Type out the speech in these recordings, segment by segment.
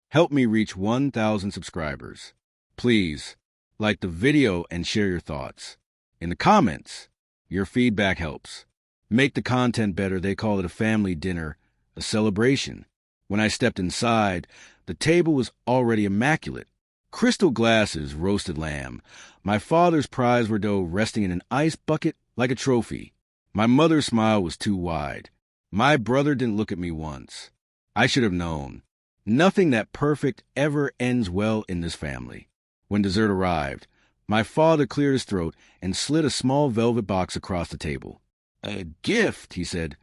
Help me reach 1,000 subscribers. Please, like the video and share your thoughts. In the comments, your feedback helps. Make the content better. They call it a family dinner, a celebration. When I stepped inside, the table was already immaculate. Crystal glasses, roasted lamb. My father's prize Bordeaux resting in an ice bucket like a trophy. My mother's smile was too wide. My brother didn't look at me once. I should have known. Nothing that perfect ever ends well in this family. When dessert arrived, my father cleared his throat and slid a small velvet box across the table. "A gift," he said,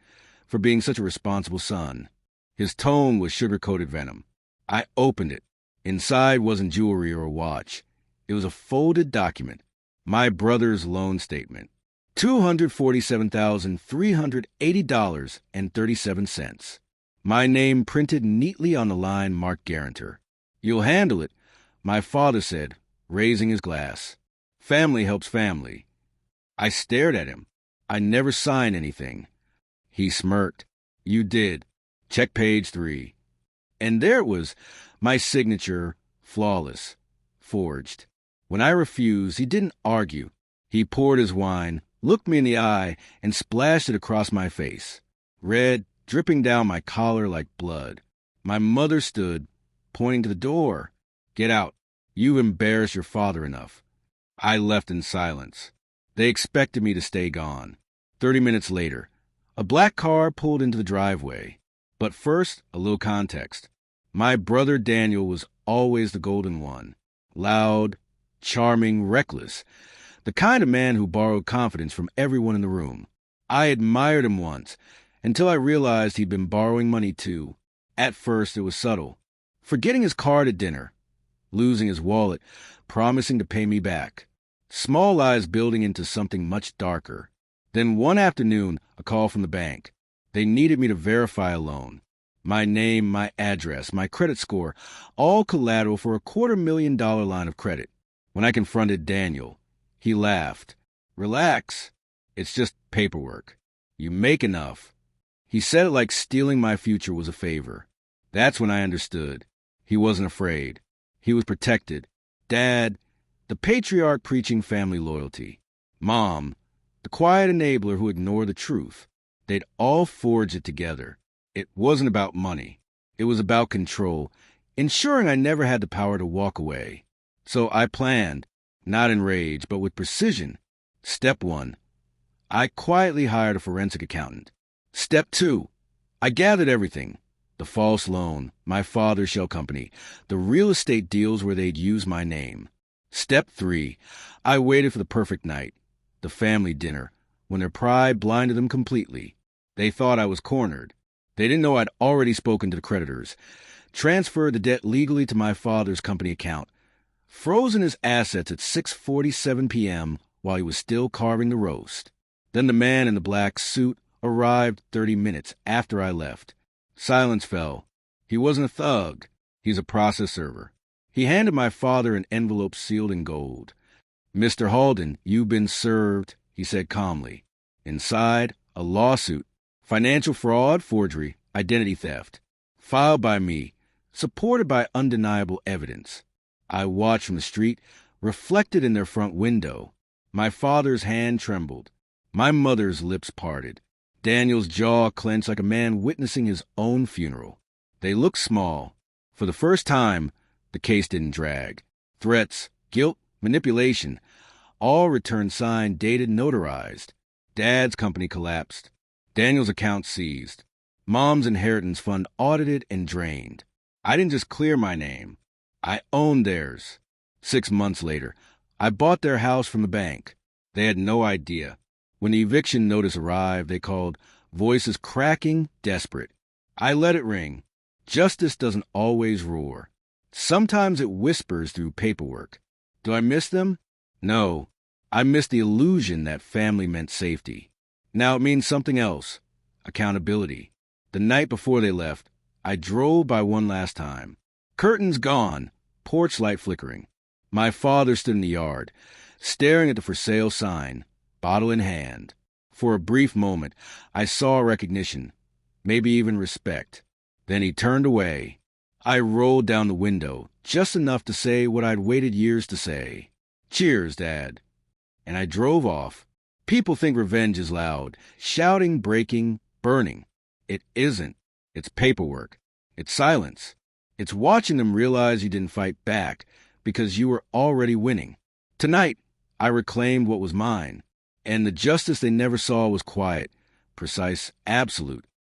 "for being such a responsible son." His tone was sugar-coated venom. I opened it. Inside wasn't jewelry or a watch. It was a folded document. My brother's loan statement. $247,380.37. My name printed neatly on the line marked guarantor. "You'll handle it," my father said, raising his glass. "Family helps family." I stared at him. I never signed anything. He smirked. "You did. Check page 3. And there it was, my signature, flawless, forged. When I refused, he didn't argue. He poured his wine, looked me in the eye, and splashed it across my face. Red, dripping down my collar like blood. My mother stood, pointing to the door. "Get out. You've embarrassed your father enough." I left in silence. They expected me to stay gone. 30 minutes later, a black car pulled into the driveway. But first, a little context. My brother Daniel was always the golden one. Loud, charming, reckless. The kind of man who borrowed confidence from everyone in the room. I admired him once, until I realized he'd been borrowing money too. At first, it was subtle. Forgetting his card at dinner. Losing his wallet, promising to pay me back. Small lies building into something much darker. Then one afternoon, a call from the bank. They needed me to verify a loan. My name, my address, my credit score, all collateral for a $250,000 line of credit. When I confronted Daniel, he laughed. "Relax. It's just paperwork. You make enough." He said it like stealing my future was a favor. That's when I understood. He wasn't afraid. He was protected. Dad, the patriarch preaching family loyalty. Mom, the quiet enabler who ignored the truth. They'd all forged it together. It wasn't about money. It was about control, ensuring I never had the power to walk away. So I planned, not in rage, but with precision. Step 1. I quietly hired a forensic accountant. Step 2. I gathered everything. The false loan, my father's shell company, the real estate deals where they'd use my name. Step 3. I waited for the perfect night, the family dinner, when their pride blinded them completely. They thought I was cornered. They didn't know I'd already spoken to the creditors, transferred the debt legally to my father's company account, frozen his assets at 6:47 p.m. while he was still carving the roast. Then the man in the black suit arrived 30 minutes after I left. Silence fell. He wasn't a thug. He's a process server. He handed my father an envelope sealed in gold. "Mr. Halden, you've been served," he said calmly. Inside, a lawsuit. Financial fraud, forgery, identity theft. Filed by me, supported by undeniable evidence. I watched from the street, reflected in their front window. My father's hand trembled. My mother's lips parted. Daniel's jaw clenched like a man witnessing his own funeral. They looked small. For the first time, the case didn't drag. Threats, guilt, manipulation, all returned signed, dated, notarized. Dad's company collapsed. Daniel's account seized. Mom's inheritance fund audited and drained. I didn't just clear my name. I owned theirs. 6 months later, I bought their house from the bank. They had no idea. When the eviction notice arrived, they called, voices cracking, desperate. I let it ring. Justice doesn't always roar. Sometimes it whispers through paperwork. Do I miss them? No. I miss the illusion that family meant safety. Now it means something else. Accountability. The night before they left, I drove by one last time. Curtains gone, porch light flickering. My father stood in the yard, staring at the for sale sign, bottle in hand. For a brief moment, I saw recognition, maybe even respect. Then he turned away. I rolled down the window, just enough to say what I'd waited years to say. Cheers, Dad. And I drove off. People think revenge is loud, shouting, breaking, burning. It isn't. It's paperwork. It's silence. It's watching them realize you didn't fight back because you were already winning. Tonight, I reclaimed what was mine, and the justice they never saw was quiet, precise, absolute.